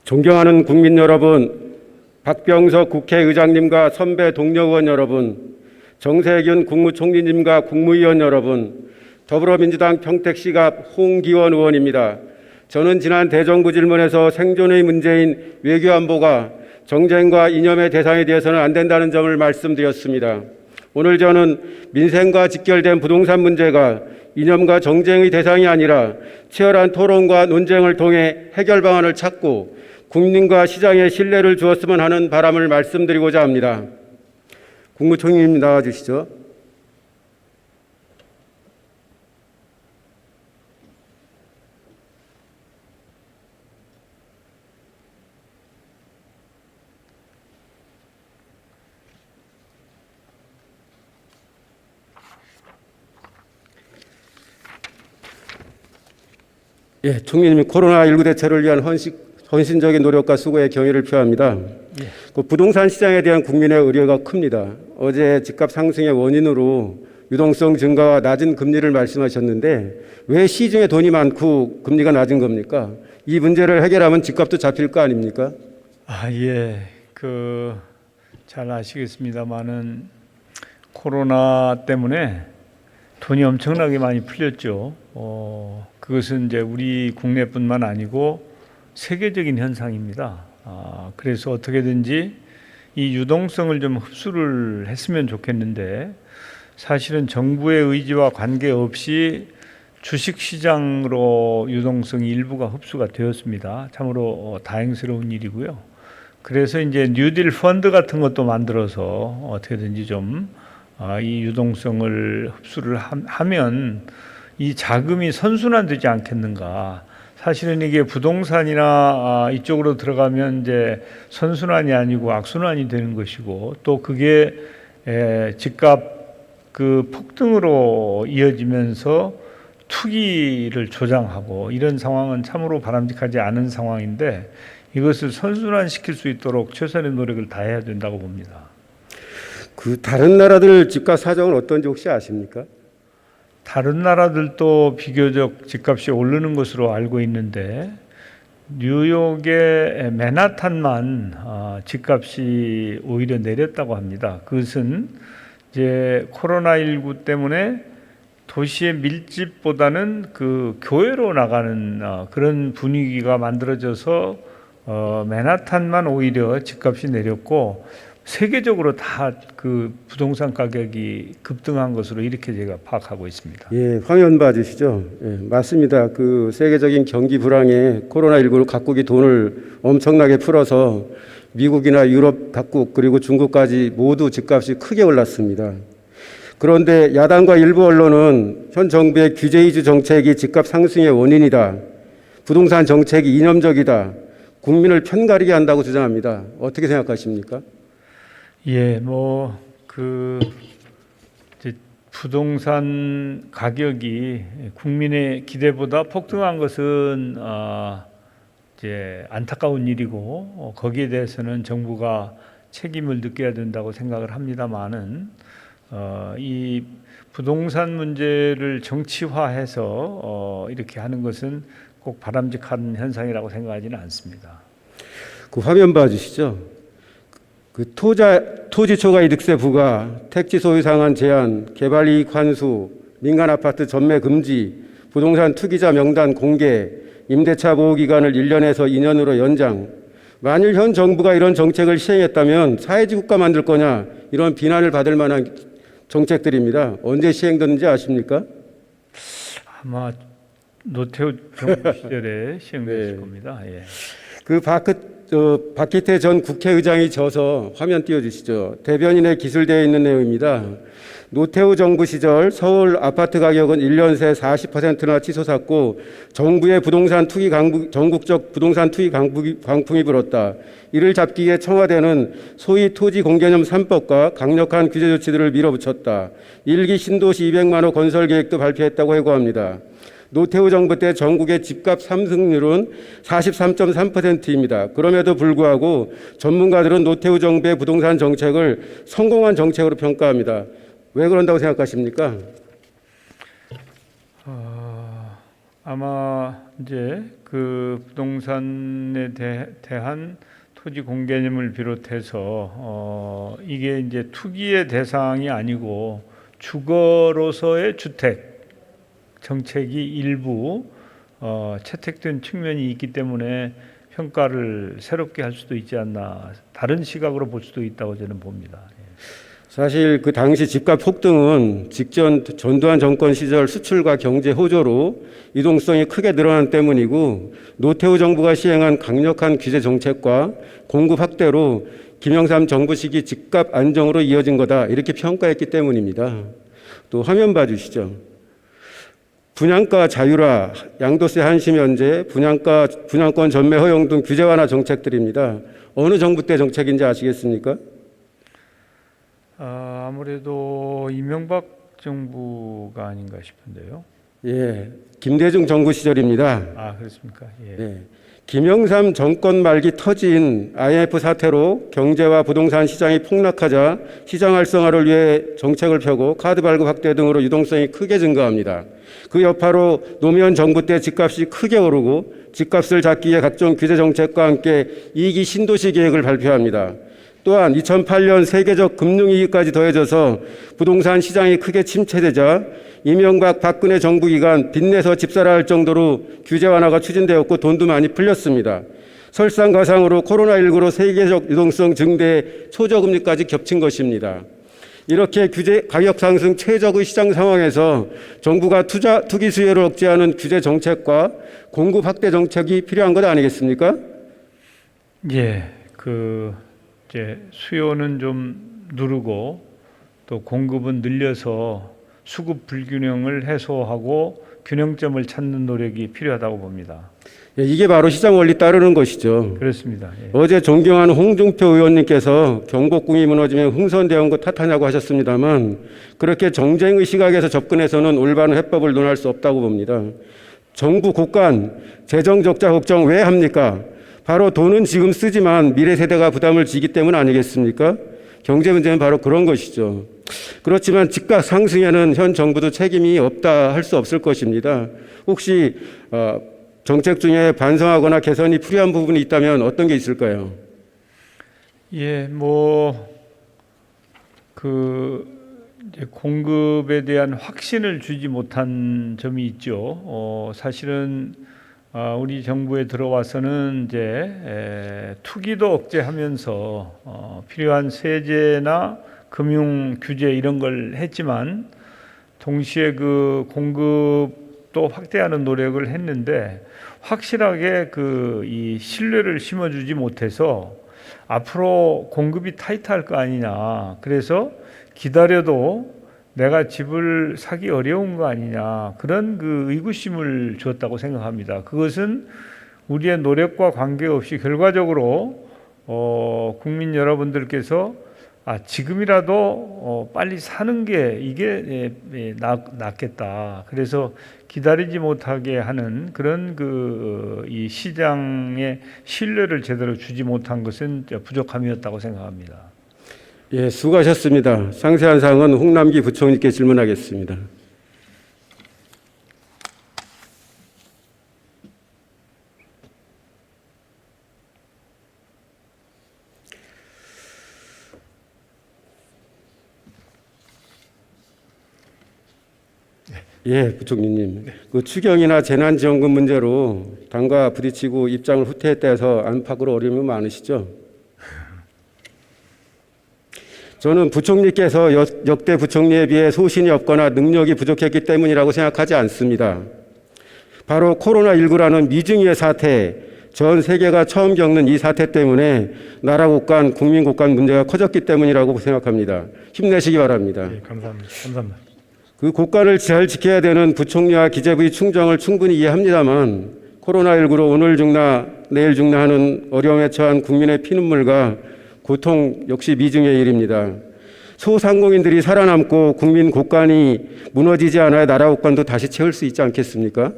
존경하는 국민 여러분, 박병석 국회의장님과 선배 동료 의원 여러분, 정세균 국무총리님과 국무위원 여러분, 더불어민주당 평택시갑 홍기원 의원입니다. 저는 지난 대정부 질문에서 생존의 문제인 외교안보가 정쟁과 이념의 대상이 되어서는 안 된다는 점을 말씀드렸습니다. 오늘 저는 민생과 직결된 부동산 문제가 이념과 정쟁의 대상이 아니라 치열한 토론과 논쟁을 통해 해결 방안을 찾고 국민과 시장에 신뢰를 주었으면 하는 바람을 말씀드리고자 합니다. 국무총리님 나와주시죠. 예, 총리님, 코로나19 대처를 위한 헌신적인 노력과 수고에 경의를 표합니다. 예. 그 부동산 시장에 대한 국민의 우려가 큽니다. 어제 집값 상승의 원인으로 유동성 증가와 낮은 금리를 말씀하셨는데 왜 시중에 돈이 많고 금리가 낮은 겁니까? 이 문제를 해결하면 집값도 잡힐 거 아닙니까? 예. 잘 아시겠습니다만은 코로나 때문에 돈이 엄청나게 많이 풀렸죠. 그것은 이제 우리 국내뿐만 아니고 세계적인 현상입니다. 그래서 어떻게든지 이 유동성을 좀 흡수를 했으면 좋겠는데 사실은 정부의 의지와 관계없이 주식시장으로 유동성이 일부가 흡수가 되었습니다. 참으로 다행스러운 일이고요. 그래서 이제 뉴딜 펀드 같은 것도 만들어서 어떻게든지 좀 이 유동성을 흡수를 하면 이 자금이 선순환되지 않겠는가. 사실은 이게 부동산이나 이쪽으로 들어가면 이제 선순환이 아니고 악순환이 되는 것이고 또 그게 집값 폭등으로 이어지면서 투기를 조장하고 이런 상황은 참으로 바람직하지 않은 상황인데 이것을 선순환시킬 수 있도록 최선의 노력을 다해야 된다고 봅니다. 다른 나라들 집값 사정은 어떤지 혹시 아십니까? 다른 나라들도 비교적 집값이 오르는 것으로 알고 있는데 뉴욕의 맨하탄만 집값이 오히려 내렸다고 합니다. 그것은 이제 코로나19 때문에 도시의 밀집보다는 교외로 나가는 그런 분위기가 만들어져서 맨하탄만 오히려 집값이 내렸고 세계적으로 다 부동산 가격이 급등한 것으로 이렇게 제가 파악하고 있습니다. 예, 화면 봐주시죠. 예, 맞습니다. 세계적인 경기 불황에 코로나19로 각국이 돈을 엄청나게 풀어서 미국이나 유럽 각국 그리고 중국까지 모두 집값이 크게 올랐습니다. 그런데 야당과 일부 언론은 현 정부의 규제 위주 정책이 집값 상승의 원인이다. 부동산 정책이 이념적이다. 국민을 편가르게 한다고 주장합니다. 어떻게 생각하십니까? 예, 부동산 가격이 국민의 기대보다 폭등한 것은 이제 안타까운 일이고 거기에 대해서는 정부가 책임을 느껴야 된다고 생각을 합니다만은 이 부동산 문제를 정치화해서 이렇게 하는 것은 꼭 바람직한 현상이라고 생각하지는 않습니다. 화면 봐주시죠. 토지초과이득세 부과, 택지 소유 상한 제한, 개발이익 환수, 민간 아파트 전매 금지, 부동산 투기자 명단 공개, 임대차 보호 기간을 1년에서 2년으로 연장. 만일 현 정부가 이런 정책을 시행했다면 사회주의 국가 만들 거냐 이런 비난을 받을 만한 정책들입니다. 언제 시행됐는지 아십니까? 아마 노태우 정부 시절에 시행됐을 겁니다. 예. 박기태 전 국회의장이 져서 화면 띄워주시죠. 대변인에 기술되어 있는 내용입니다. 노태우 정부 시절 서울 아파트 가격은 1년 새 40%나 치솟았고 정부의 부동산 투기 전국적 부동산 투기 광풍이 불었다. 이를 잡기 위해 청와대는 소위 토지 공개념 3법과 강력한 규제 조치들을 밀어붙였다. 1기 신도시 200만 호 건설 계획도 발표했다고 회고합니다. 노태우 정부 때 전국의 집값 상승률은 43.3%입니다. 그럼에도 불구하고 전문가들은 노태우 정부의 부동산 정책을 성공한 정책으로 평가합니다. 왜 그런다고 생각하십니까? 아마 이제 그 부동산에 대한 토지 공개념을 비롯해서 이게 이제 투기의 대상이 아니고 주거로서의 주택 정책이 일부 채택된 측면이 있기 때문에 평가를 새롭게 할 수도 있지 않나, 다른 시각으로 볼 수도 있다고 저는 봅니다. 사실 그 당시 집값 폭등은 직전 전두환 정권 시절 수출과 경제 호조로 유동성이 크게 늘어난 때문이고, 노태우 정부가 시행한 강력한 규제 정책과 공급 확대로 김영삼 정부 시기 집값 안정으로 이어진 거다, 이렇게 평가했기 때문입니다. 또 화면 봐주시죠. 분양가 자율화, 양도세 한시 면제, 분양권 전매 허용 등 규제 완화 정책들입니다. 어느 정부 때 정책인지 아시겠습니까? 아무래도 이명박 정부가 아닌가 싶은데요. 예, 김대중 정부 시절입니다. 아, 그렇습니까? 예. 예, 김영삼 정권 말기 터진 IMF 사태로 경제와 부동산 시장이 폭락하자 시장 활성화를 위해 정책을 펴고 카드 발급 확대 등으로 유동성이 크게 증가합니다. 그 여파로 노무현 정부 때 집값이 크게 오르고, 집값을 잡기 위해 각종 규제 정책과 함께 2기 신도시 계획을 발표합니다. 또한 2008년 세계적 금융위기까지 더해져서 부동산 시장이 크게 침체되자 이명박 박근혜 정부 기간 빚내서 집사라 할 정도로 규제 완화가 추진되었고, 돈도 많이 풀렸습니다. 설상가상으로 코로나19로 세계적 유동성 증대에 초저금리까지 겹친 것입니다. 이렇게 규제 가격 상승 최적의 시장 상황에서 정부가 투기 수요를 억제하는 규제 정책과 공급 확대 정책이 필요한 것 아니겠습니까? 예, 이제 수요는 좀 누르고 또 공급은 늘려서 수급 불균형을 해소하고 균형점을 찾는 노력이 필요하다고 봅니다. 예, 이게 바로 시장 원리 따르는 것이죠. 그렇습니다. 예. 어제 존경하는 홍준표 의원님께서 경복궁이 무너지면 흥선대원군 탓하냐고 하셨습니다만, 그렇게 정쟁의 시각에서 접근해서는 올바른 해법을 논할 수 없다고 봅니다. 정부 곳간 재정 적자 걱정 왜 합니까? 바로 돈은 지금 쓰지만 미래 세대가 부담을 지기 때문 아니겠습니까? 경제 문제는 바로 그런 것이죠. 그렇지만 집값 상승에는 현 정부도 책임이 없다 할 수 없을 것입니다. 혹시 정책 중에 반성하거나 개선이 필요한 부분이 있다면 어떤 게 있을까요? 예, 이제 공급에 대한 확신을 주지 못한 점이 있죠. 사실은 우리 정부에 들어와서는 이제 투기도 억제하면서 필요한 세제나 금융 규제 이런 걸 했지만, 동시에 그 공급도 확대하는 노력을 했는데 확실하게 이 신뢰를 심어주지 못해서 앞으로 공급이 타이트할 거 아니냐, 그래서 기다려도 내가 집을 사기 어려운 거 아니냐, 그런 의구심을 주었다고 생각합니다. 그것은 우리의 노력과 관계없이 결과적으로 국민 여러분들께서 지금이라도 빨리 사는 게 이게 낫겠다. 그래서 기다리지 못하게 하는 그런 이 시장의 신뢰를 제대로 주지 못한 것은 부족함이었다고 생각합니다. 예, 수고하셨습니다. 상세한 사항은 홍남기 부총리께 질문하겠습니다. 예, 부총리님. 그 추경이나 재난지원금 문제로 당과 부딪히고 입장을 후퇴했다 해서 안팎으로 어려움이 많으시죠? 저는 부총리께서 역대 부총리에 비해 소신이 없거나 능력이 부족했기 때문이라고 생각하지 않습니다. 바로 코로나19라는 미중의 사태, 전 세계가 처음 겪는 이 사태 때문에 나라 곳간, 국민 곳간 문제가 커졌기 때문이라고 생각합니다. 힘내시기 바랍니다. 네, 감사합니다. 그 곳간을 잘 지켜야 되는 부총리와 기재부의 충정을 충분히 이해합니다만, 코로나19로 오늘 죽나 내일 죽나 하는 어려움에 처한 국민의 피눈물과 고통 역시 미중의 일입니다. 소상공인들이 살아남고 국민 곳간이 무너지지 않아야 나라 곳간도 다시 채울 수 있지 않겠습니까?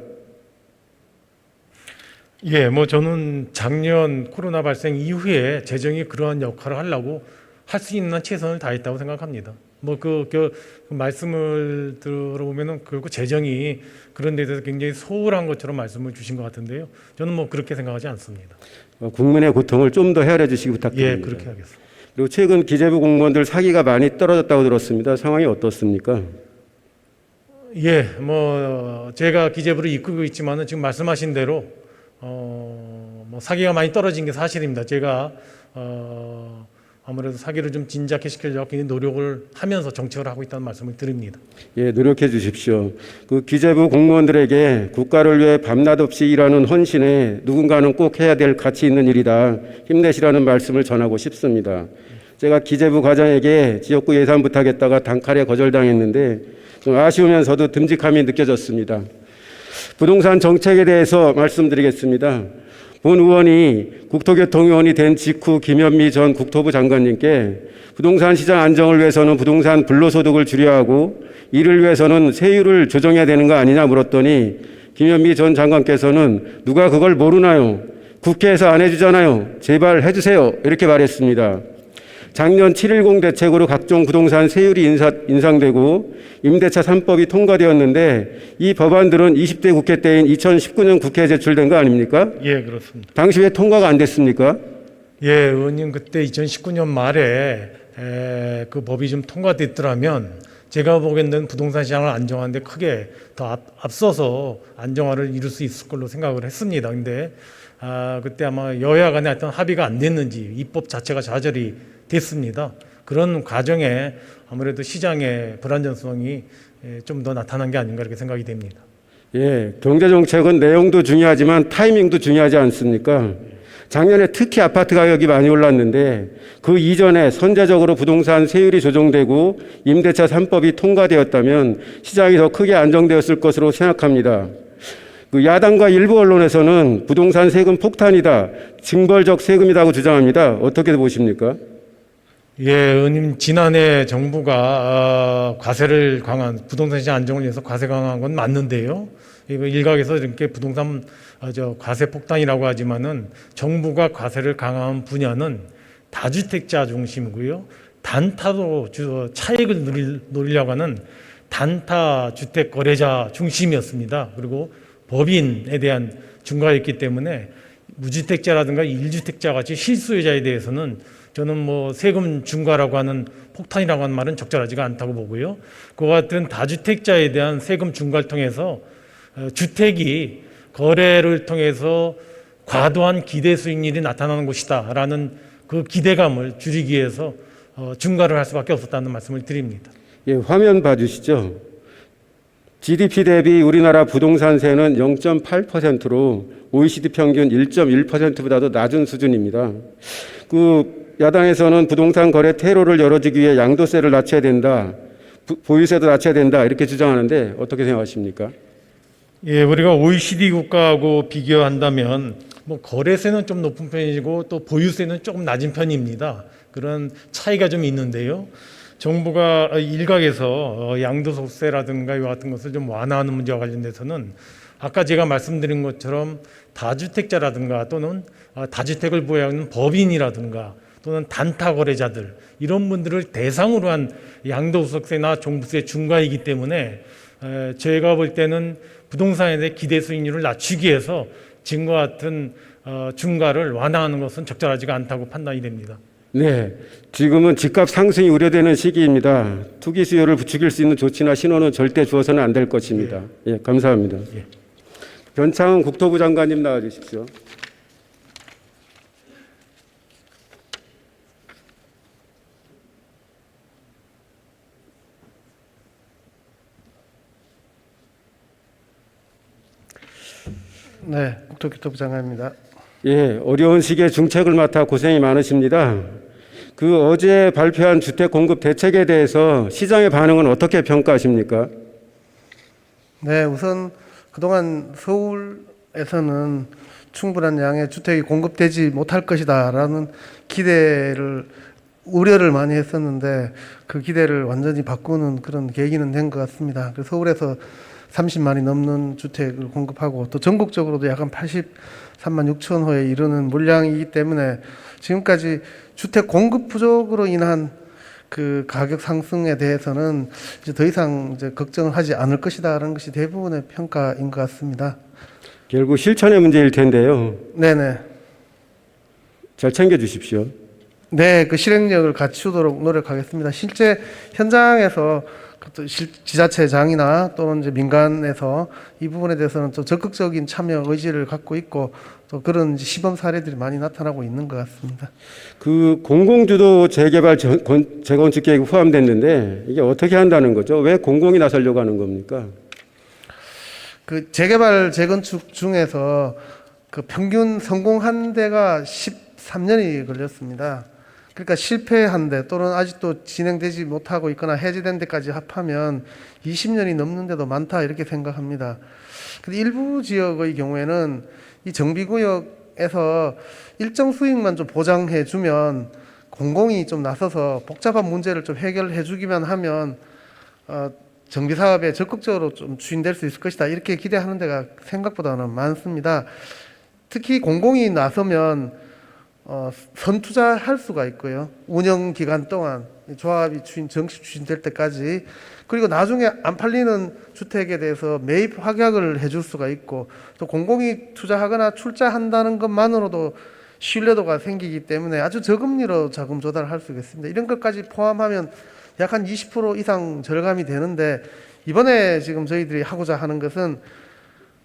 예, 저는 작년 코로나 발생 이후에 재정이 그러한 역할을 하려고 할 수 있는 최선을 다했다고 생각합니다. 그 말씀을 들어보면은 결국 재정이 그런 데 대해서 굉장히 소홀한 것처럼 말씀을 주신 것 같은데요. 저는 뭐 그렇게 생각하지 않습니다. 국민의 고통을 좀 더 헤아려 주시기 부탁드립니다. 예, 그렇게 하겠습니다. 그리고 최근 기재부 공무원들 사기가 많이 떨어졌다고 들었습니다. 상황이 어떻습니까? 예, 뭐 제가 기재부를 이끌고 있지만은 지금 말씀하신 대로 뭐 사기가 많이 떨어진 게 사실입니다. 제가 아무래도 사기를 좀 진작에 시키려고 굉장히 노력을 하면서 정책을 하고 있다는 말씀을 드립니다. 예, 노력해 주십시오. 그 기재부 공무원들에게 국가를 위해 밤낮 없이 일하는 헌신에 누군가는 꼭 해야 될 가치 있는 일이다. 힘내시라는 말씀을 전하고 싶습니다. 제가 기재부 과장에게 지역구 예산 부탁했다가 단칼에 거절당했는데 좀 아쉬우면서도 듬직함이 느껴졌습니다. 부동산 정책에 대해서 말씀드리겠습니다. 본 의원이 국토교통의원이 된 직후 김현미 전 국토부 장관님께 부동산 시장 안정을 위해서는 부동산 불로소득을 줄여야 하고 이를 위해서는 세율을 조정해야 되는 거 아니냐 물었더니 김현미 전 장관께서는 누가 그걸 모르나요? 국회에서 안 해주잖아요. 제발 해주세요. 이렇게 말했습니다. 작년 7.10 대책으로 각종 부동산 세율이 인상되고 임대차 3법이 통과되었는데 이 법안들은 20대 국회 때인 2019년 국회에 제출된 거 아닙니까? 예, 그렇습니다. 당시 왜 통과가 안 됐습니까? 예, 의원님 그때 2019년 말에 그 법이 좀 통과됐더라면 제가 보기에는 부동산 시장을 안정하는 데 크게 더 앞서서 안정화를 이룰 수 있을 걸로 생각을 했습니다. 근데 그때 아마 여야 간에 어떤 합의가 안 됐는지 입법 자체가 좌절이 됐습니다. 그런 과정에 아무래도 시장의 불안정성이 좀 더 나타난 게 아닌가 이렇게 생각이 됩니다. 예, 경제정책은 내용도 중요하지만 타이밍도 중요하지 않습니까? 작년에 특히 아파트 가격이 많이 올랐는데 그 이전에 선제적으로 부동산 세율이 조정되고 임대차 3법이 통과되었다면 시장이 더 크게 안정되었을 것으로 생각합니다. 그 야당과 일부 언론에서는 부동산 세금 폭탄이다, 징벌적 세금이라고 주장합니다. 어떻게 보십니까? 예, 의원님 지난해 정부가 과세를 강한 부동산 시장 안정을 위해서 과세 강한 건 맞는데요. 이거 일각에서 이렇게 부동산 과세 폭탄이라고 하지만은 정부가 과세를 강화한 분야는 다주택자 중심이고요. 단타로 차익을 노리려고 하는 단타 주택 거래자 중심이었습니다. 그리고 법인에 대한 중과였기 때문에 무주택자라든가 1주택자 같이 실수요자에 대해서는 저는 뭐 세금 중과라고 하는 폭탄이라고 하는 말은 적절하지가 않다고 보고요. 그와 같은 다주택자에 대한 세금 중과를 통해서 주택이 거래를 통해서 과도한 기대 수익률이 나타나는 것이다라는 그 기대감을 줄이기 위해서 중과를 할 수밖에 없었다는 말씀을 드립니다. 예, 화면 봐주시죠. GDP 대비 우리나라 부동산세는 0.8%로 OECD 평균 1.1%보다도 낮은 수준입니다. 그 야당에서는 부동산 거래 퇴로를 열어주기 위해 양도세를 낮춰야 된다, 보유세도 낮춰야 된다 이렇게 주장하는데 어떻게 생각하십니까? 예, 우리가 OECD 국가하고 비교한다면 뭐 거래세는 좀 높은 편이고 또 보유세는 조금 낮은 편입니다. 그런 차이가 좀 있는데요. 정부가 일각에서 양도소득세라든가 이와 같은 것을 좀 완화하는 문제와 관련돼서는 아까 제가 말씀드린 것처럼 다주택자라든가 또는 다주택을 보유하는 법인이라든가 또는 단타 거래자들 이런 분들을 대상으로 한 양도소득세나 종부세 중과이기 때문에 제가 볼 때는 부동산에 대해 기대 수익률을 낮추기 위해서 지금과 같은 중과를 완화하는 것은 적절하지가 않다고 판단이 됩니다. 네, 지금은 집값 상승이 우려되는 시기입니다. 투기 수요를 부추길 수 있는 조치나 신호는 절대 주어서는 안 될 것입니다. 예, 감사합니다. 예. 변창흠 국토부 장관님 나와주십시오. 네, 국토교통부 장관입니다. 예, 어려운 시기에 중책을 맡아 고생이 많으십니다. 그 어제 발표한 주택 공급 대책에 대해서 시장의 반응은 어떻게 평가하십니까? 네, 우선 그동안 서울에서는 충분한 양의 주택이 공급되지 못할 것이다라는 우려를 많이 했었는데 그 기대를 완전히 바꾸는 그런 계기는 된 것 같습니다. 그래서 서울에서 30만이 넘는 주택을 공급하고 또 전국적으로도 약 한 83만 6천 호에 이르는 물량이기 때문에 지금까지 주택 공급 부족으로 인한 그 가격 상승에 대해서는 이제 더 이상 이제 걱정을 하지 않을 것이다라는 것이 대부분의 평가인 것 같습니다. 결국 실천의 문제일 텐데요. 네네. 잘 챙겨 주십시오. 네, 그 실행력을 갖추도록 노력하겠습니다. 실제 현장에서 또 지자체장이나 또는 이제 민간에서 이 부분에 대해서는 또 적극적인 참여 의지를 갖고 있고 또 그런 이제 시범 사례들이 많이 나타나고 있는 것 같습니다. 그 공공주도 재개발 재건축 계획이 포함됐는데 이게 어떻게 한다는 거죠? 왜 공공이 나서려고 하는 겁니까? 그 재개발 재건축 중에서 그 평균 성공한 데가 13년이 걸렸습니다. 그러니까 실패한 데 또는 아직도 진행되지 못하고 있거나 해제된 데까지 합하면 20년이 넘는 데도 많다 이렇게 생각합니다. 근데 일부 지역의 경우에는 이 정비구역에서 일정 수익만 좀 보장해 주면 공공이 좀 나서서 복잡한 문제를 좀 해결해 주기만 하면 정비 사업에 적극적으로 좀 추진될 수 있을 것이다 이렇게 기대하는 데가 생각보다는 많습니다. 특히 공공이 나서면 선투자할 수가 있고요. 운영 기간 동안 조합이 정식 추진될 때까지 그리고 나중에 안 팔리는 주택에 대해서 매입 확약을 해줄 수가 있고 또 공공이 투자하거나 출자한다는 것만으로도 신뢰도가 생기기 때문에 아주 저금리로 자금 조달을 할 수 있습니다. 이런 것까지 포함하면 약 한 20% 이상 절감이 되는데 이번에 지금 저희들이 하고자 하는 것은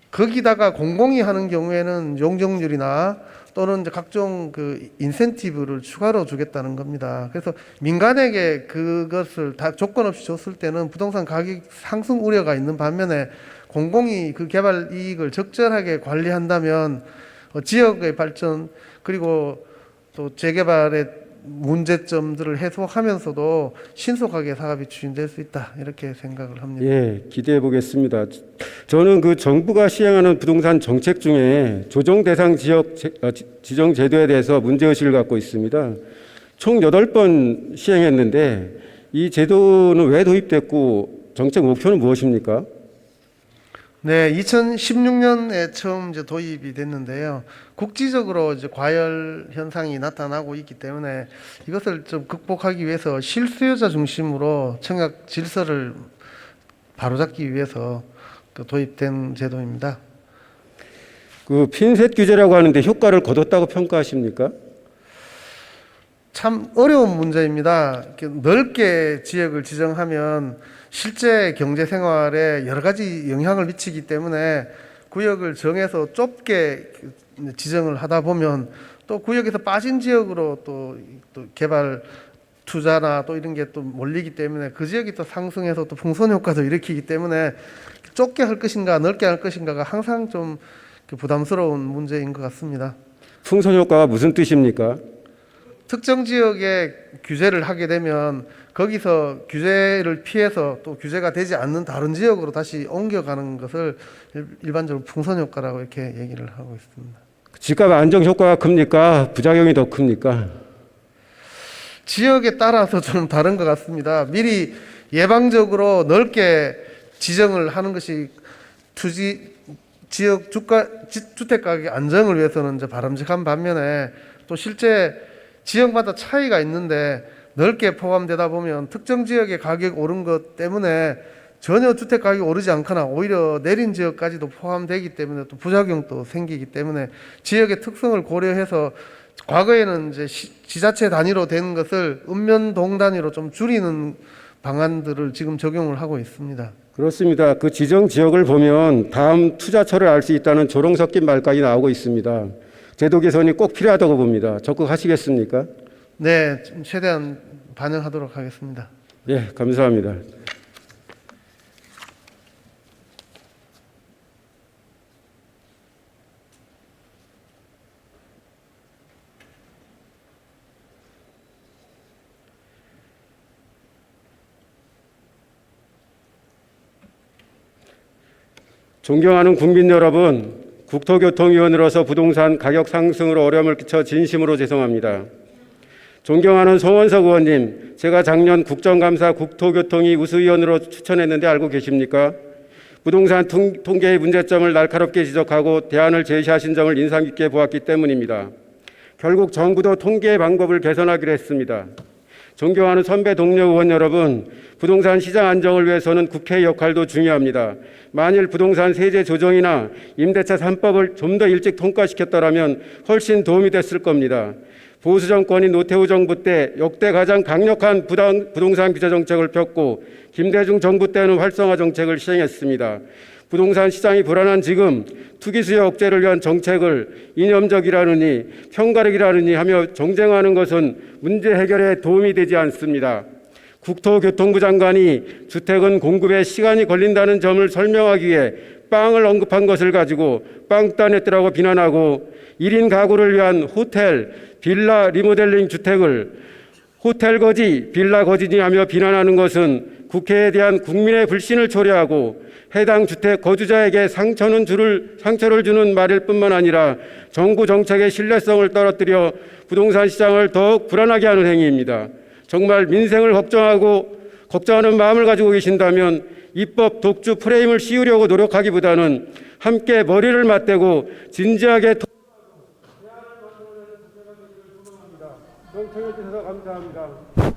거기다가 공공이 하는 경우에는 용적률이나 또는 이제 각종 그 인센티브를 추가로 주겠다는 겁니다. 그래서 민간에게 그것을 다 조건 없이 줬을 때는 부동산 가격 상승 우려가 있는 반면에 공공이 그 개발 이익을 적절하게 관리한다면 지역의 발전 그리고 또 재개발의 문제점들을 해소하면서도 신속하게 사업이 추진될 수 있다 이렇게 생각을 합니다. 예, 기대해 보겠습니다. 저는 그 정부가 시행하는 부동산 정책 중에 조정 대상 지역 지정 제도에 대해서 문제의식을 갖고 있습니다. 총 8번 시행했는데 이 제도는 왜 도입됐고 정책 목표는 무엇입니까? 네, 2016년에 처음 이제 도입이 됐는데요. 국지적으로 이제 과열 현상이 나타나고 있기 때문에 이것을 좀 극복하기 위해서 실수요자 중심으로 청약 질서를 바로잡기 위해서 그 도입된 제도입니다. 그 핀셋 규제라고 하는데 효과를 거뒀다고 평가하십니까? 참 어려운 문제입니다. 이렇게 넓게 지역을 지정하면 실제 경제 생활에 여러 가지 영향을 미치기 때문에 구역을 정해서 좁게 지정을 하다 보면 또 구역에서 빠진 지역으로 또 개발 투자나 또 이런 게 또 몰리기 때문에 그 지역이 또 상승해서 또 풍선 효과도 일으키기 때문에 좁게 할 것인가 넓게 할 것인가가 항상 좀 부담스러운 문제인 것 같습니다. 풍선 효과가 무슨 뜻입니까? 특정 지역에 규제를 하게 되면 거기서 규제를 피해서 또 규제가 되지 않는 다른 지역으로 다시 옮겨가는 것을 일반적으로 풍선 효과라고 이렇게 얘기를 하고 있습니다. 집값 안정 효과가 큽니까? 부작용이 더 큽니까? 지역에 따라서 좀 다른 것 같습니다. 미리 예방적으로 넓게 지정을 하는 것이 지역 주택 가격 안정을 위해서는 이제 바람직한 반면에 또 실제 지역마다 차이가 있는데 넓게 포함되다 보면 특정 지역의 가격 오른 것 때문에 전혀 주택 가격이 오르지 않거나 오히려 내린 지역까지도 포함되기 때문에 또 부작용도 생기기 때문에 지역의 특성을 고려해서 과거에는 이제 지자체 단위로 된 것을 읍면동 단위로 좀 줄이는 방안들을 지금 적용을 하고 있습니다. 그렇습니다. 그 지정 지역을 보면 다음 투자처를 알 수 있다는 조롱 섞인 말까지 나오고 있습니다. 제도 개선이 꼭 필요하다고 봅니다. 적극하시겠습니까? 네, 최대한 반영하도록 하겠습니다. 예, 감사합니다. 존경하는 국민 여러분, 국토교통위원으로서 부동산 가격 상승으로 어려움을 끼쳐 진심으로 죄송합니다. 존경하는 송원석 의원님, 제가 작년 국정감사 국토교통위 우수위원으로 추천했는데 알고 계십니까? 부동산 통계의 문제점을 날카롭게 지적하고 대안을 제시하신 점을 인상 깊게 보았기 때문입니다. 결국 정부도 통계 방법을 개선하기로 했습니다. 존경하는 선배 동료 의원 여러분, 부동산 시장 안정을 위해서는 국회의 역할도 중요합니다. 만일 부동산 세제 조정이나 임대차 3법을 좀 더 일찍 통과시켰더라면 훨씬 도움이 됐을 겁니다. 보수 정권인 노태우 정부 때 역대 가장 강력한 부동산 규제 정책을 폈고 김대중 정부 때는 활성화 정책을 시행했습니다. 부동산 시장이 불안한 지금 투기 수요 억제를 위한 정책을 이념적이라느니 편가르기라느니 하며 정쟁하는 것은 문제 해결에 도움이 되지 않습니다. 국토교통부 장관이 주택은 공급에 시간이 걸린다는 점을 설명하기 위해 빵을 언급한 것을 가지고 빵 따냈더라고 비난하고 1인 가구를 위한 호텔, 빌라 리모델링 주택을 호텔 거지, 빌라 거지니 하며 비난하는 것은 국회에 대한 국민의 불신을 초래하고 해당 주택 거주자에게 상처를 주는 말일 뿐만 아니라 정부 정책의 신뢰성을 떨어뜨려 부동산 시장을 더욱 불안하게 하는 행위입니다. 정말 민생을 걱정하는 마음을 가지고 계신다면 입법 독주 프레임을 씌우려고 노력하기보다는 함께 머리를 맞대고 진지하게 정청해 주셔서 감사합니다.